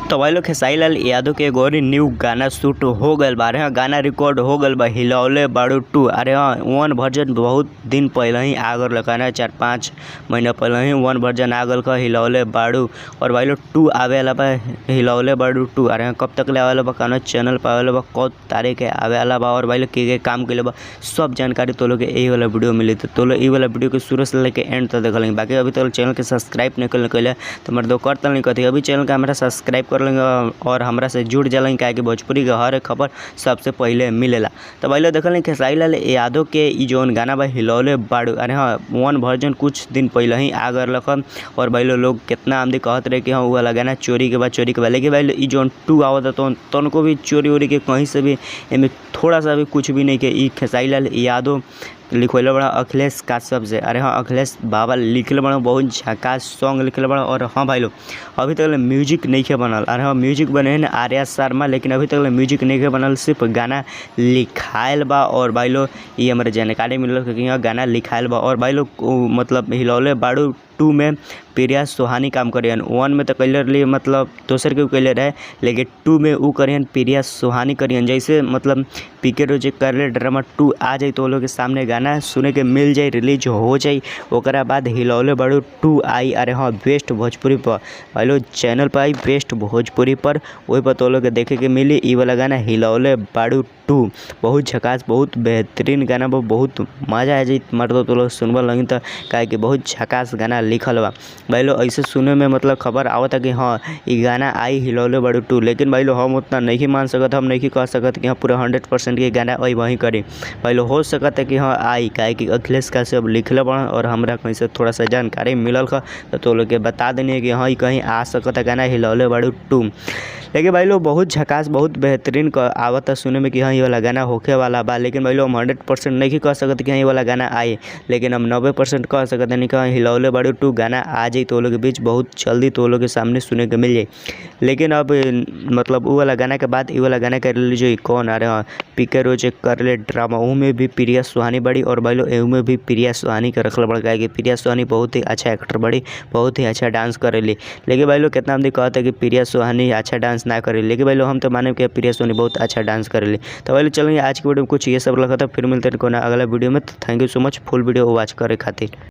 तो भाई लोग खेसारी लाल यादव के एगो न्यू गाना शूट हो गल बा। अरे हाँ, गाना रिकॉर्ड हो गल बा हिलौले बाड़ू 2। अरे हाँ, वन वर्जन बहुत दिन पहले ही आ गल गाना, 4-5 महीना पहले ही वन वर्जन आ गल का हिलौले बाड़ू। और भाई लोग 2 आवे वाला बा हिलौले बाड़ू 2। अरे हाँ, कब तक ले आवेला बा, कौन चैनल पर आवेला बा, कौन तारीख के आवे वाला बा, और भाई लोग के काम के बा सब जानकारी तो लोग यही वाला वीडियो मिली। तो लोग ये वाला वीडियो के शुरू से लेकर एंड तक देखल। बाकी अभी तो चैनल के सब्सक्राइब नहीं कैले तो मेरे दो करता नहीं कहती अभी चैनल का हमारा सब्सक्राइब कर लेंगे और हमरा से जुड़ जाएंगे, क्या कि भोजपुरी के हर एक खबर सबसे पहले मिलेला। तो भाई लोग देखल खेसारी लाल यादव के ई जौन गाना बा हिलौले बाड़ू। अरे हाँ, वन वर्जन कुछ दिन पहले ही आ गल रखम। और भाई लोग कितना आमदी कहत रहे कि हाँ वो वाला गाना चोरी के बाद लेकिन भाई ई जौन 2 आवता तो तनको भी चोरी वोरी के कहीं से भी इनमें थोड़ा सा भी कुछ भी नहीं के ई खेसारी लाल यादव लिखल बड़ा अखिलेश काश्यप से। अरे हाँ, अखिलेश बाबा लिखल बड़ा, बहुत झकास सॉन्ग लिखल बड़ा। और हाँ भाई लोग अभी तक म्यूजिक नहीं के बनल। अरे हाँ, म्यूजिक बने हैं आर्या शर्मा, लेकिन अभी तक म्यूजिक नहीं के बनल, सिर्फ गाना लिखायल बा। और भाई लोग ये हमारे जानकारी मिलल कि यहाँ गाना लिखायल बा। और भाई लोग मतलब हिलौले बाड़ू 2 में प्रिया सुहानी काम करियन। 1 में तो कैले रही मतलब दोसर के कैले रहे, लेकिन 2 में वो करियन प्रिया सुहानी करियन। जैसे मतलब पीके रोज कर ले ड्रामा 2 आ जाए तो लोग के सामने गाना सुने के मिल जाए, रिलीज हो जाए। ओकरा बाद हिलौले बाड़ू 2 आई। अरे हाँ, बेस्ट भोजपुरी पर भाई लोग चैनल पर आई, बेस्ट भोजपुरी पर वही पर तो लोग के देखे के मिली। ये वाला गाना हिलौले बाड़ू 2 बहुत झकास, बहुत बेहतरीन गाना बा, बहुत मजा आ जाए मर्द तो लोग सुनबा लगी तो, क्या कि बहुत झकास गाना लिखल बा। भाई लोग ऐसे सुने में मतलब खबर आवता कि हाँ ये गाना आई हिलौले बाड़ू 2। लेकिन भाई लोग हम उतना नहीं मान सकत, हम नहीं कह सकत कि हाँ पूरा 100% के गाना वही वहीं करी। भाई लोग हो सकता है कि हाँ आई, क्या कि अखिलेश काश्यप लिखले बड़ा और हमरा कहीं से थोड़ा सा जानकारी मिलल का तो लोग के बता देनी कि हाँ कहीं आ सकता गाना हिलौले बाड़ू 2। लेकिन भाई लोग बहुत झकास, बहुत बेहतरीन आवता सुने में कि हाँ ये वाला गाना होखे वाला बा। लेकिन भाई लोग हम 100% नहीं कह सकते कि हाँ ये वाला गाना आए, लेकिन हम 90% कह सकते हैं कि हाँ हिलौले बाड़ू 2 गाना आ जाए तो लोग के बीच बहुत जल्दी तो लोग के सामने सुने के मिल जाए। लेकिन अब मतलब वो वाला गाना के बाद ये वाला गाना का रिलीज हुई कौन। अरे हाँ, पीके रोज कर ले ड्रामा, ऊ में भी प्रिया सुहानी बड़ी। और भाई लोग में भी प्रिया सुहानी के रखल बड़ा, कि प्रिया सुहानी बहुत ही अच्छा एक्टर बड़ी, बहुत ही अच्छा डांस करेली। लेकिन भाई लोग कितना आदमी कहते हैं कि प्रिया सुहानी अच्छा डांस ना करेली, लेकिन भाई लोग हम तो माने कि प्रिया सुहानी बहुत अच्छा डांस करेली। तो भाई लोग चलेंगे आज की वीडियो में कुछ ये सब लगा था, फिर मिलते हैं कोई अगला वीडियो में। तो thank you so much full video watch करे खातिर।